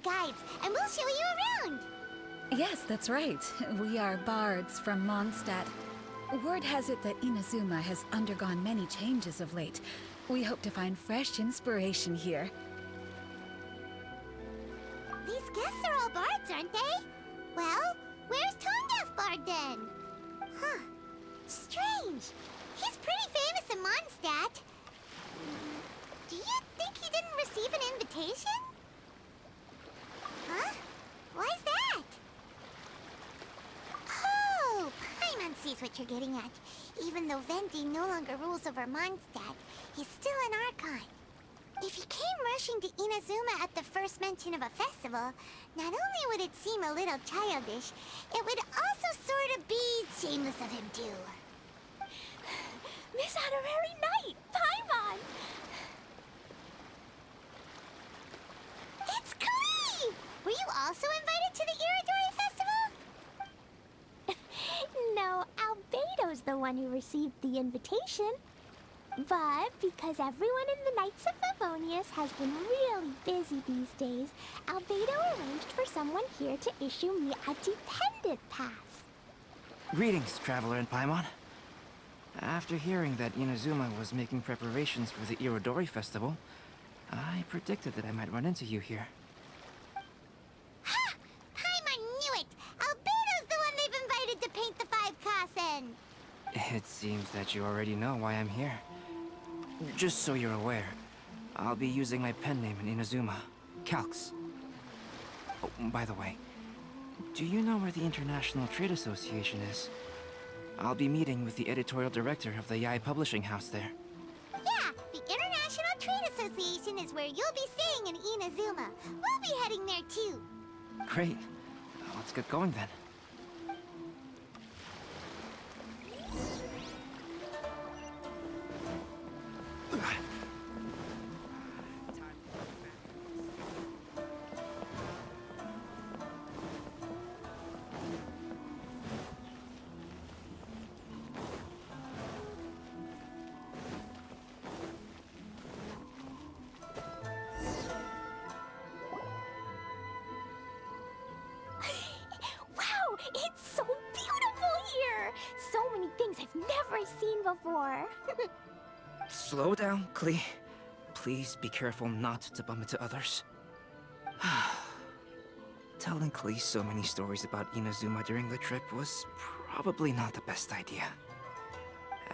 guides, and we'll show you around. Yes, that's right. We are bards from Mondstadt. Word has it that Inazuma has undergone many changes of late. We hope to find fresh inspiration here. These guests are all bards, aren't they? Well, where's Tone-Deaf Bard then? Huh. Strange. He's pretty famous in Mondstadt. Do you think he didn't receive an invitation? Huh? Why's that? Oh, Paimon sees what you're getting at. Even though Venti no longer rules over Mondstadt, he's still an Archon. If he came rushing to Inazuma at the first mention of a festival, not only would it seem a little childish, it would also sort of be shameless of him too. Miss Honorary Knight, Paimon! It's Klee! Were you also invited to the Irodori Festival? No, Albedo's the one who received the invitation. But because everyone in the Knights of Favonius has been really busy these days, Albedo arranged for someone here to issue me a dependent pass. Greetings, Traveler and Paimon. After hearing that Inazuma was making preparations for the Irodori Festival, I predicted that I might run into you here. Ha! Paimon knew it! Albedo's the one they've invited to paint the 5 Kasen! It seems that you already know why I'm here. Just so you're aware, I'll be using my pen name in Inazuma, Calx. Oh, by the way, do you know where the International Trade Association is? I'll be meeting with the editorial director of the Yae Publishing House there. Yeah, the International Trade Association is where you'll be staying in Inazuma. We'll be heading there too. Great. Let's get going then. Wow, it's so beautiful here! So many things I've never seen before. Slow down, Klee. Please be careful not to bump into others. Telling Klee so many stories about Inazuma during the trip was probably not the best idea.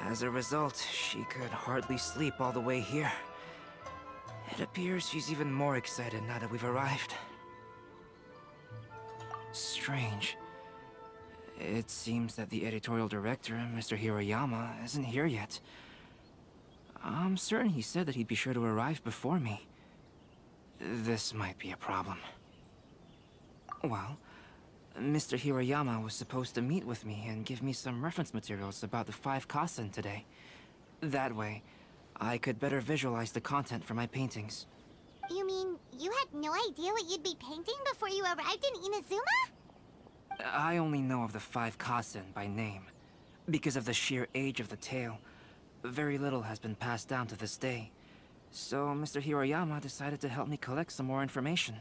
As a result, she could hardly sleep all the way here. It appears she's even more excited now that we've arrived. Strange. It seems that the editorial director, Mr. Hiroyama, isn't here yet. I'm certain he said that he'd be sure to arrive before me. This might be a problem. Well, Mr. Hiroyama was supposed to meet with me and give me some reference materials about the 5 Kasen today. That way, I could better visualize the content for my paintings. You mean you had no idea what you'd be painting before you arrived in Inazuma? I only know of the 5 Kasen by name. Because of the sheer age of the tale, very little has been passed down to this day. So Mr. Hiroyama decided to help me collect some more information.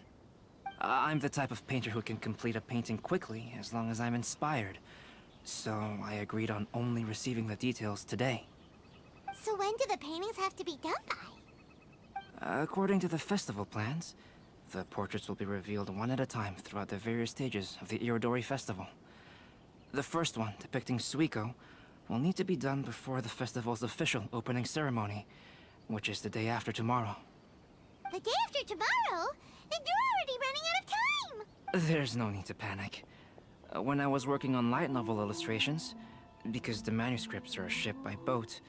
I'm the type of painter who can complete a painting quickly as long as I'm inspired. So I agreed on only receiving the details today. So when do the paintings have to be done by? According to the festival plans, the portraits will be revealed one at a time throughout the various stages of the Irodori Festival. The first one, depicting Suiko, will need to be done before the festival's official opening ceremony, which is the day after tomorrow. The day after tomorrow? Then you're already running out of time! There's no need to panic. When I was working on light novel illustrations, because the manuscripts are shipped by boat,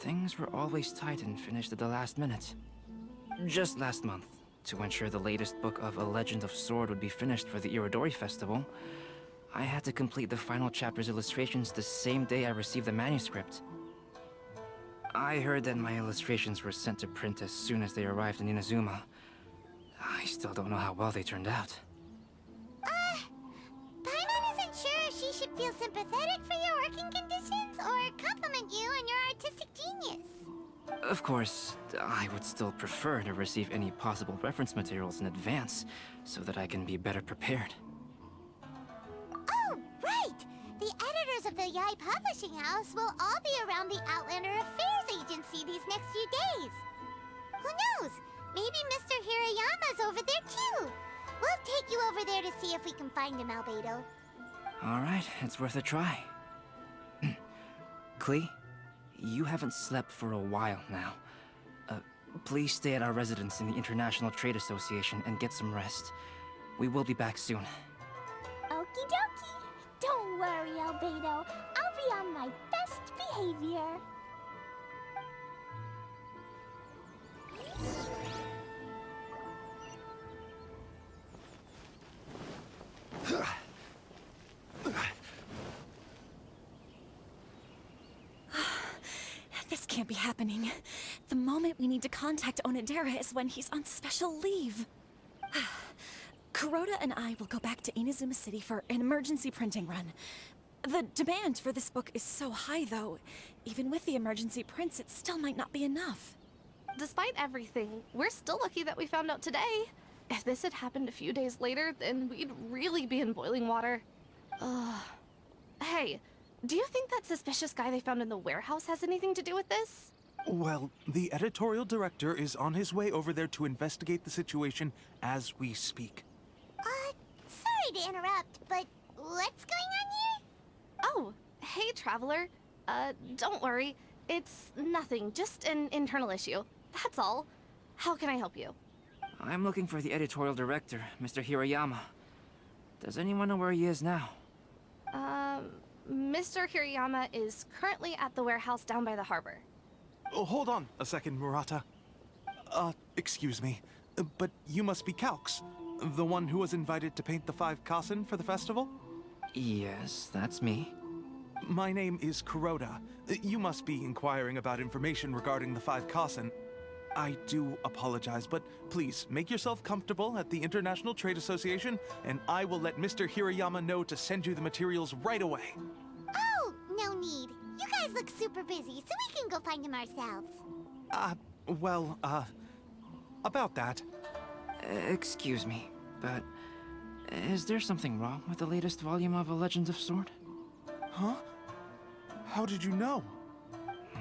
things were always tight and finished at the last minute. Just last month, to ensure the latest book of A Legend of Sword would be finished for the Irodori Festival, I had to complete the final chapter's illustrations the same day I received the manuscript. I heard that my illustrations were sent to print as soon as they arrived in Inazuma. I still don't know how well they turned out. Paimon isn't sure if she should feel sympathetic for your working conditions or compliment you on your artistic genius. Of course, I would still prefer to receive any possible reference materials in advance, so that I can be better prepared. Oh, right! The editors of the Yai Publishing House will all be around the Outlander Affairs Agency these next few days. Who knows? Maybe Mr. Hirayama's over there too. We'll take you over there to see if we can find him, Albedo. Alright, it's worth a try. Klee, you haven't slept for a while now. Please stay at our residence in the International Trade Association and get some rest. We will be back soon. Okie dokie. Don't worry, Albedo. I'll be on my best behavior. This can't be happening. The moment we need to contact Onodera is when he's on special leave. Kuroda and I will go back to Inazuma City for an emergency printing run. The demand for this book is so high, though. Even with the emergency prints, it still might not be enough. Despite everything, we're still lucky that we found out today. If this had happened a few days later, then we'd really be in boiling water. Hey, do you think that suspicious guy they found in the warehouse has anything to do with this? Well, the editorial director is on his way over there to investigate the situation as we speak. Sorry to interrupt, but what's going on here? Oh, hey, Traveler. Don't worry. It's nothing, just an internal issue. That's all. How can I help you? I'm looking for the editorial director, Mr. Hirayama. Does anyone know where he is now? Mr. Hirayama is currently at the warehouse down by the harbor. Oh, hold on a second, Murata. Excuse me, but you must be Calx, the one who was invited to paint the 5 Kasen for the festival? Yes, that's me. My name is Kuroda. You must be inquiring about information regarding the 5 Kasen. I do apologize, but please make yourself comfortable at the International Trade Association, and I will let Mr. Hirayama know to send you the materials right away. Oh, no need. You guys look super busy, so we can go find him ourselves. About that. Excuse me, but is there something wrong with the latest volume of A Legend of Sword? Huh? How did you know?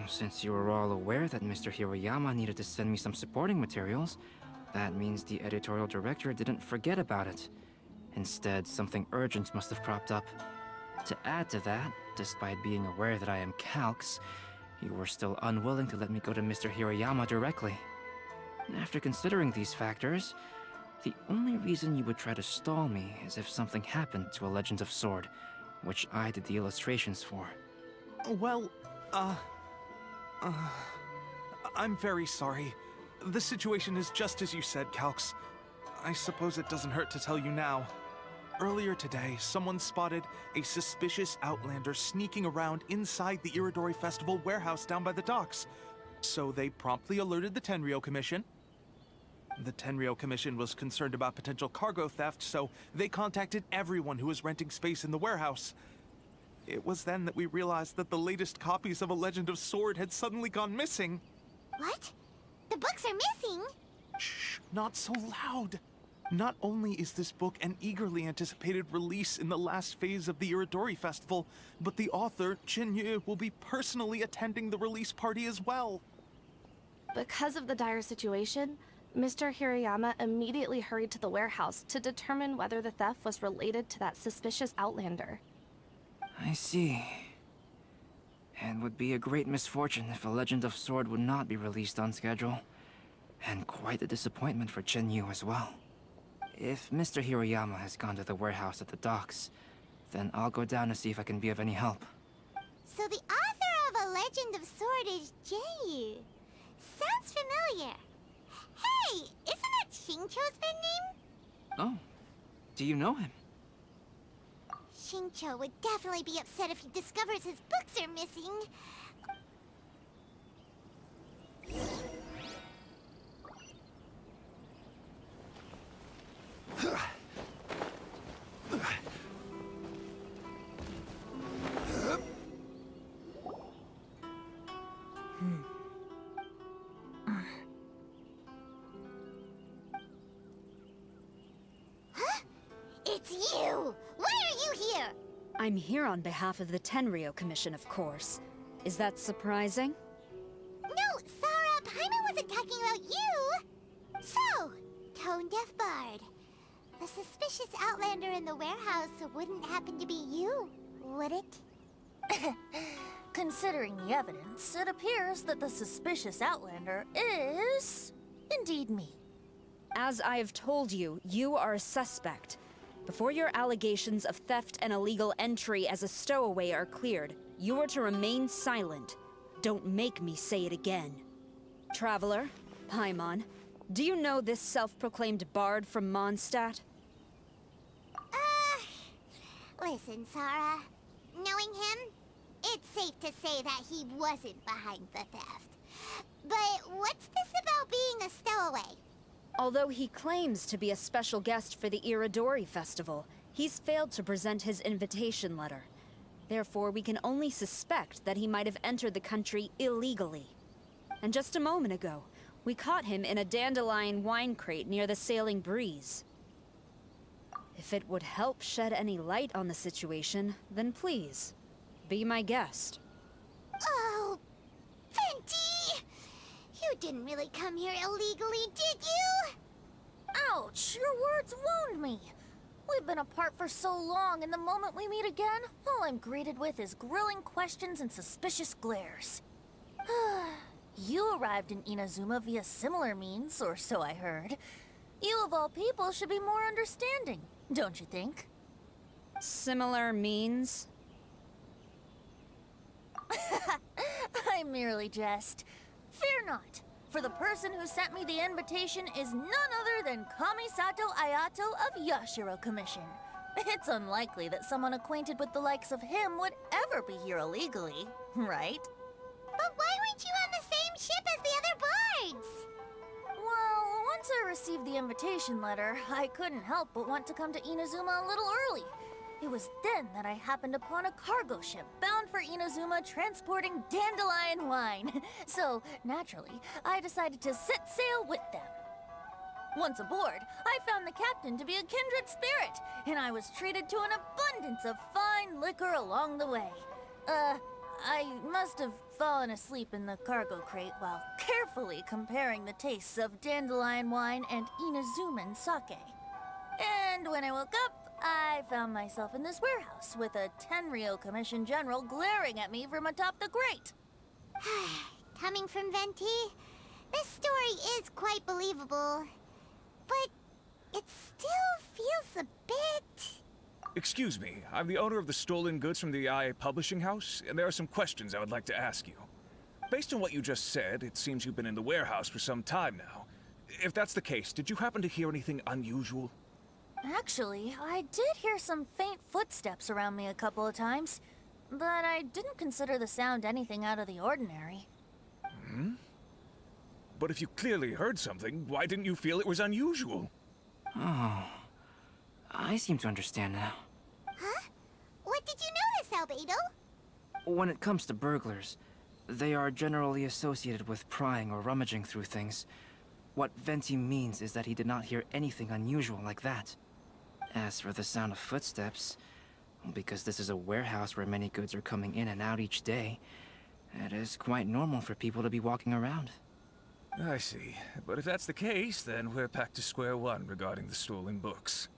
Since you were all aware that Mr. Hirayama needed to send me some supporting materials, that means the editorial director didn't forget about it. Instead, something urgent must have cropped up. To add to that, despite being aware that I am Calx, you were still unwilling to let me go to Mr. Hirayama directly. After considering these factors, the only reason you would try to stall me is if something happened to A Legend of Sword, which I did the illustrations for. Well, I'm very sorry. The situation is just as you said, Calx. I suppose it doesn't hurt to tell you now. Earlier today, someone spotted a suspicious outlander sneaking around inside the Irodori Festival warehouse down by the docks. So they promptly alerted the Tenryou Commission. The Tenryou Commission was concerned about potential cargo theft, so they contacted everyone who was renting space in the warehouse. It was then that we realized that the latest copies of A Legend of Sword had suddenly gone missing. What? The books are missing? Shh, not so loud. Not only is this book an eagerly anticipated release in the last phase of the Irodori Festival, but the author, Jinyu, will be personally attending the release party as well. Because of the dire situation, Mr. Hirayama immediately hurried to the warehouse to determine whether the theft was related to that suspicious outlander. I see. It would be a great misfortune if A Legend of Sword would not be released on schedule. And quite a disappointment for Jinyu as well. If Mr. Hirayama has gone to the warehouse at the docks, then I'll go down to see if I can be of any help. So the author of A Legend of Sword is Jinyu. Sounds familiar. Hey, isn't that Xingqiu's pen name? Oh, do you know him? Xingqiu would definitely be upset if he discovers his books are missing. It's you! Why are you here? I'm here on behalf of the Tenryou Commission, of course. Is that surprising? No, Sarah, Paimon wasn't talking about you! So, Tone-Deaf Bard. The suspicious outlander in the warehouse wouldn't happen to be you, would it? Considering the evidence, it appears that the suspicious outlander is indeed me. As I have told you, you are a suspect. Before your allegations of theft and illegal entry as a stowaway are cleared, you are to remain silent. Don't make me say it again. Traveler, Paimon, do you know this self-proclaimed bard from Mondstadt? Listen, Sarah. Knowing him, it's safe to say that he wasn't behind the theft. But what's this about being a stowaway? Although he claims to be a special guest for the Irodori festival, he's failed to present his invitation letter. Therefore, we can only suspect that he might have entered the country illegally. And just a moment ago, we caught him in a dandelion wine crate near the Sailing Breeze. If it would help shed any light on the situation, then please, be my guest. Oh, Venti! You didn't really come here illegally, did you? Ouch, your words wound me. We've been apart for so long, and the moment we meet again, all I'm greeted with is grilling questions and suspicious glares. You arrived in Inazuma via similar means, or so I heard. You of all people should be more understanding, don't you think? Similar means? I merely jest. Fear not, for the person who sent me the invitation is none other than Kamisato Ayato of Yashiro Commission. It's unlikely that someone acquainted with the likes of him would ever be here illegally, right? But why weren't you on the same ship as the other bards? Well, once I received the invitation letter, I couldn't help but want to come to Inazuma a little early. It was then that I happened upon a cargo ship bound for Inazuma transporting dandelion wine. So, naturally, I decided to set sail with them. Once aboard, I found the captain to be a kindred spirit, and I was treated to an abundance of fine liquor along the way. I must have fallen asleep in the cargo crate while carefully comparing the tastes of dandelion wine and Inazuman sake. And when I woke up, I found myself in this warehouse with a Tenryou Commission general glaring at me from atop the grate. Coming from Venti, this story is quite believable. But it still feels a bit... Excuse me, I'm the owner of the stolen goods from the IA Publishing House, and there are some questions I would like to ask you. Based on what you just said, it seems you've been in the warehouse for some time now. If that's the case, did you happen to hear anything unusual? Actually, I did hear some faint footsteps around me a couple of times, but I didn't consider the sound anything out of the ordinary. But if you clearly heard something, why didn't you feel it was unusual? Oh, I seem to understand now. Huh? What did you notice, Albedo? When it comes to burglars, they are generally associated with prying or rummaging through things. What Venti means is that he did not hear anything unusual like that. As for the sound of footsteps, because this is a warehouse where many goods are coming in and out each day, it is quite normal for people to be walking around. I see. But if that's the case, then we're back to square one regarding the stolen books.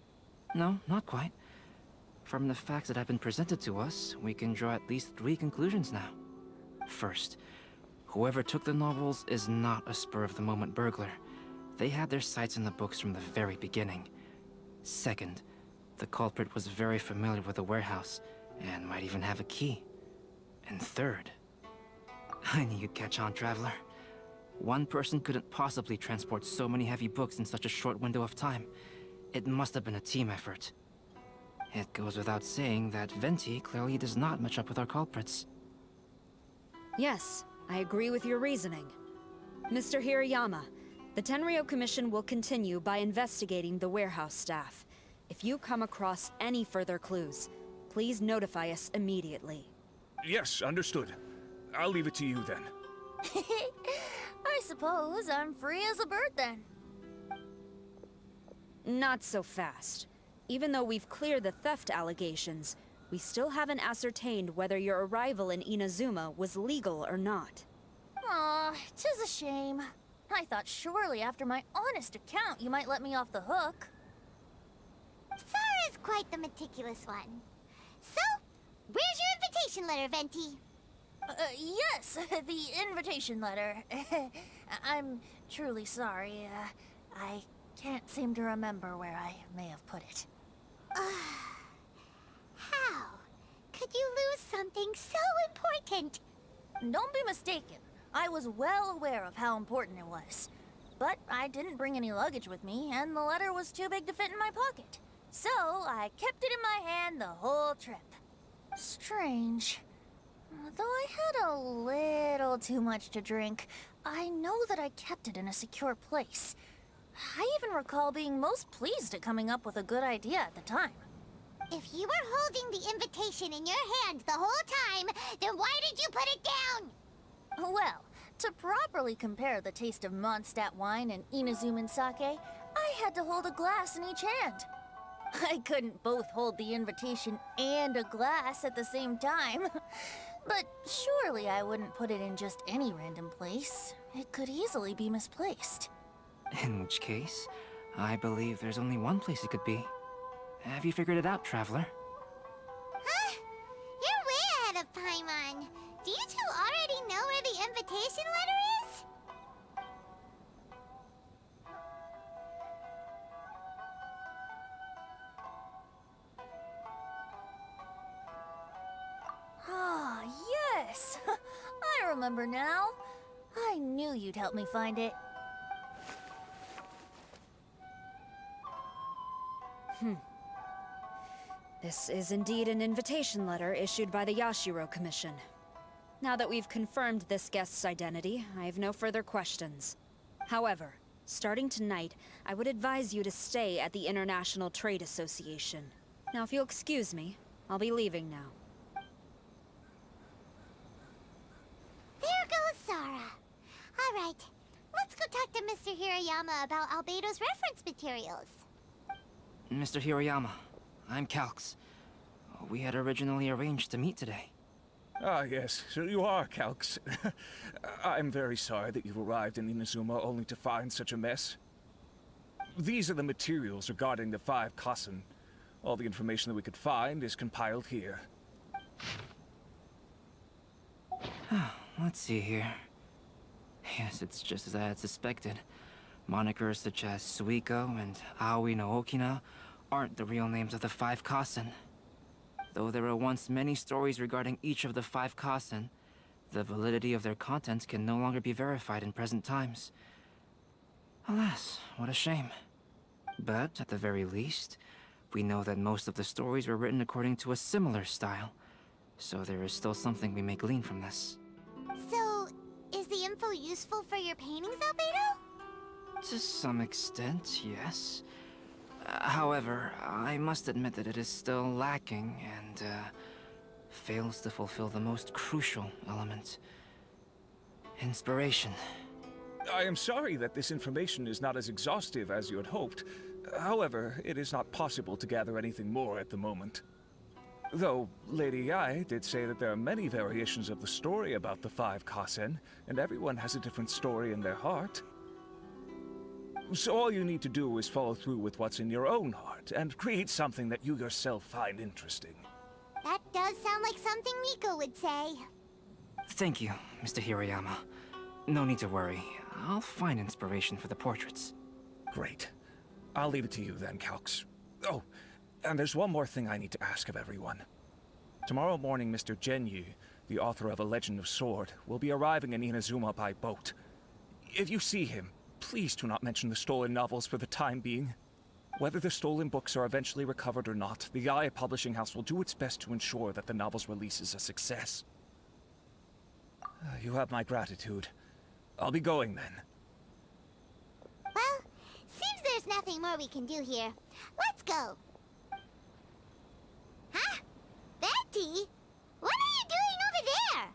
No, not quite. From the facts that have been presented to us, we can draw at least 3 conclusions now. First, whoever took the novels is not a spur-of-the-moment burglar. They had their sights on the books from the very beginning. Second, the culprit was very familiar with the warehouse, and might even have a key. And third, I knew you'd catch on, Traveler. One person couldn't possibly transport so many heavy books in such a short window of time. It must have been a team effort. It goes without saying that Venti clearly does not match up with our culprits. Yes, I agree with your reasoning. Mr. Hirayama, the Tenryou Commission will continue by investigating the warehouse staff. If you come across any further clues, please notify us immediately. Yes, understood. I'll leave it to you then. I suppose I'm free as a bird then. Not so fast. Even though we've cleared the theft allegations, we still haven't ascertained whether your arrival in Inazuma was legal or not. Aw, 'tis a shame. I thought surely after my honest account you might let me off the hook. Sara's quite the meticulous one. So, where's your invitation letter, Venti? Yes, the invitation letter. I'm truly sorry. I can't seem to remember where I may have put it. How could you lose something so important? Don't be mistaken. I was well aware of how important it was. But I didn't bring any luggage with me, and the letter was too big to fit in my pocket. So I kept it in my hand the whole trip. Strange. Though I had a little too much to drink, I know that I kept it in a secure place. I even recall being most pleased at coming up with a good idea at the time. If you were holding the invitation in your hand the whole time, then why did you put it down? Well, to properly compare the taste of Mondstadt wine and Inazuman sake, I had to hold a glass in each hand. I couldn't both hold the invitation and a glass at the same time. But surely I wouldn't put it in just any random place. It could easily be misplaced. In which case, I believe there's only one place it could be. Have you figured it out, Traveler? Huh? You're way ahead of Paimon. Do you two already know where the invitation letter is? Ah, yes! I remember now. I knew you'd help me find it. This is indeed an invitation letter issued by the Yashiro Commission. Now that we've confirmed this guest's identity, I have no further questions. However, starting tonight, I would advise you to stay at the International Trade Association. Now, if you'll excuse me, I'll be leaving now. There goes Sara. All right, let's go talk to Mr. Hirayama about Albedo's reference materials. Mr. Hiroyama, I'm Calx. We had originally arranged to meet today. Ah, yes, so you are Calx. I'm very sorry that you've arrived in Inazuma only to find such a mess. These are the materials regarding the 5 Kassen. All the information that we could find is compiled here. Let's see here. Yes, it's just as I had suspected. Monikers such as Suiko and Aoi no Okina aren't the real names of the 5 Kassen. Though there were once many stories regarding each of the 5 Kassen, the validity of their contents can no longer be verified in present times. Alas, what a shame. But, at the very least, we know that most of the stories were written according to a similar style, so there is still something we may glean from this. So, is the info useful for your paintings, Albedo? To some extent, yes. However, I must admit that it is still lacking and fails to fulfill the most crucial element. Inspiration. I am sorry that this information is not as exhaustive as you had hoped. However, it is not possible to gather anything more at the moment. Though, Lady Yae did say that there are many variations of the story about the 5 Kassen, and everyone has a different story in their heart. So all you need to do is follow through with what's in your own heart, and create something that you yourself find interesting. That does sound like something Miko would say. Thank you, Mr. Hiroyama. No need to worry. I'll find inspiration for the portraits. Great. I'll leave it to you then, Calx. Oh, and there's one more thing I need to ask of everyone. Tomorrow morning, Mr. Genyu, the author of A Legend of Sword, will be arriving in Inazuma by boat. If you see him, please do not mention the stolen novels for the time being. Whether the stolen books are eventually recovered or not, the Yae Publishing House will do its best to ensure that the novel's release is a success. You have my gratitude. I'll be going then. Well, seems there's nothing more we can do here. Let's go. Huh? Betty? What are you doing over there?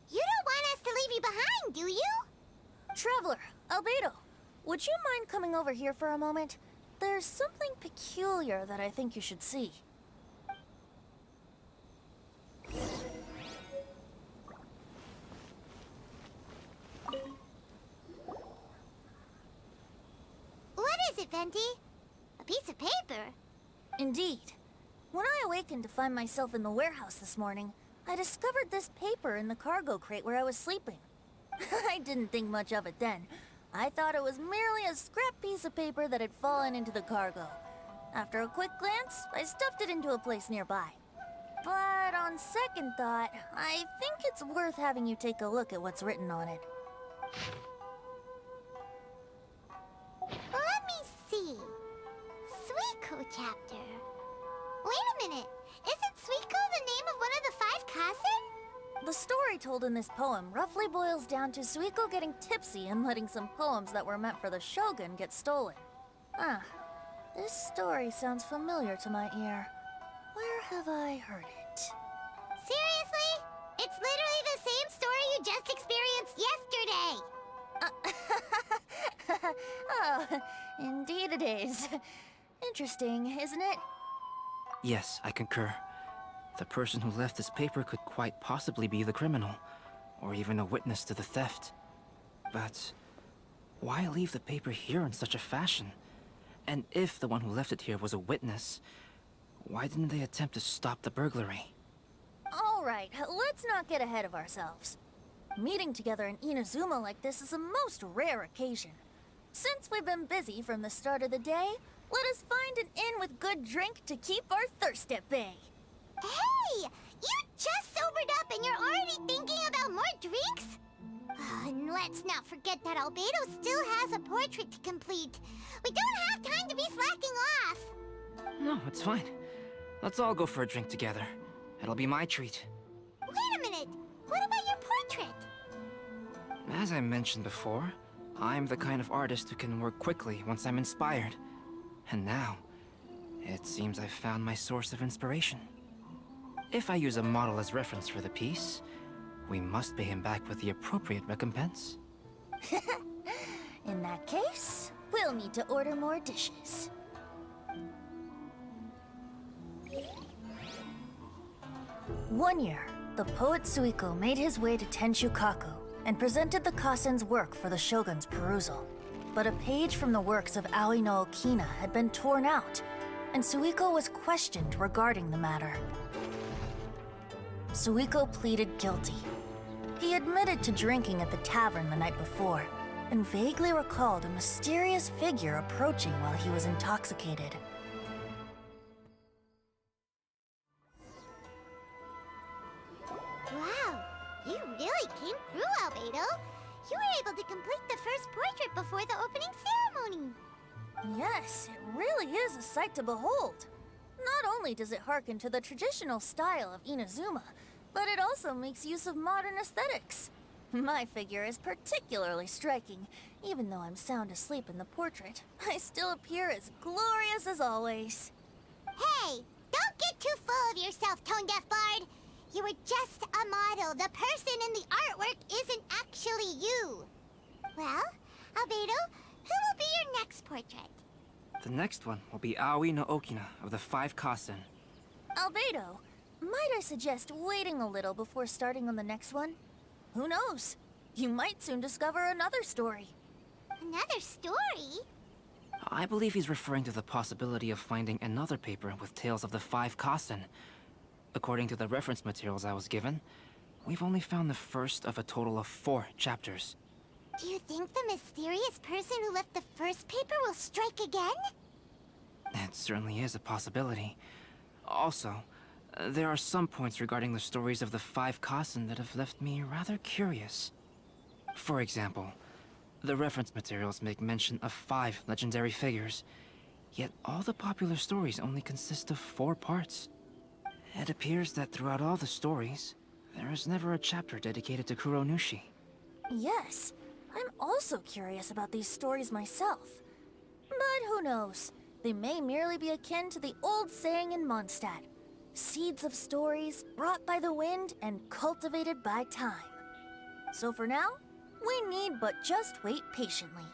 You don't want us to leave you behind, do you? Traveler, Albedo, would you mind coming over here for a moment? There's there's something peculiar that I think you should see. What is it, Venti? A piece of paper? Indeed. When I awakened to find myself in the warehouse this morning, I discovered this paper in the cargo crate where I was sleeping. I didn't think much of it then. I thought it was merely a scrap piece of paper that had fallen into the cargo. After a quick glance, I stuffed it into a place nearby. But on second thought, I think it's worth having you take a look at what's written on it. Let me see. Suiko chapter. Wait a minute. Isn't Suiko the name of one of the 5 Kazen? The story told in this poem roughly boils down to Suiko getting tipsy and letting some poems that were meant for the shogun get stolen. Ah, this story sounds familiar to my ear. Where have I heard it? Seriously? It's literally the same story you just experienced yesterday. Oh, indeed it is. Interesting, isn't it? Yes, I concur. The person who left this paper could quite possibly be the criminal, or even a witness to the theft. But why leave the paper here in such a fashion? And if the one who left it here was a witness, why didn't they attempt to stop the burglary? All right, let's not get ahead of ourselves. Meeting together in Inazuma like this is a most rare occasion. Since we've been busy from the start of the day, let us find an inn with good drink to keep our thirst at bay. Hey! You just sobered up and you're already thinking about more drinks? And let's not forget that Albedo still has a portrait to complete. We don't have time to be slacking off. No, it's fine. Let's all go for a drink together. It'll be my treat. Wait a minute. What about your portrait? As I mentioned before, I'm the kind of artist who can work quickly once I'm inspired. And now, it seems I've found my source of inspiration. If I use a model as reference for the piece, we must pay him back with the appropriate recompense. In that case, we'll need to order more dishes. One year, the poet Suiko made his way to Tenshukaku and presented the Kasen's work for the shogun's perusal. But a page from the works of Aoi no Okina had been torn out, and Suiko was questioned regarding the matter. Suiko pleaded guilty. He admitted to drinking at the tavern the night before, and vaguely recalled a mysterious figure approaching while he was intoxicated. Wow, you really came through, Albedo. You were able to complete the first portrait before the opening ceremony. Yes, it really is a sight to behold. Not only does it harken to the traditional style of Inazuma, but it also makes use of modern aesthetics. My figure is particularly striking. Even though I'm sound asleep in the portrait, I still appear as glorious as always. Hey, don't get too full of yourself, Tone Deaf Bard. You were just a model. The person in the artwork isn't actually you. Well, Albedo, who will be your next portrait? The next one will be Aoi no Okina of the 5 Kasen. Albedo, might I suggest waiting a little before starting on the next one? Who knows? You might soon discover another story. Another story? I believe he's referring to the possibility of finding another paper with tales of the 5 Kasen. According to the reference materials I was given, we've only found the first of a total of 4 chapters. Do you think the mysterious person who left the first paper will strike again? It certainly is a possibility. Also, there are some points regarding the stories of the 5 Kasen that have left me rather curious. For example, the reference materials make mention of 5 legendary figures, yet all the popular stories only consist of 4 parts. It appears that throughout all the stories, there is never a chapter dedicated to Kuronushi. Yes, I'm also curious about these stories myself. But who knows? They may merely be akin to the old saying in Mondstadt. Seeds of stories brought by the wind and cultivated by time. So for now, we need but just wait patiently.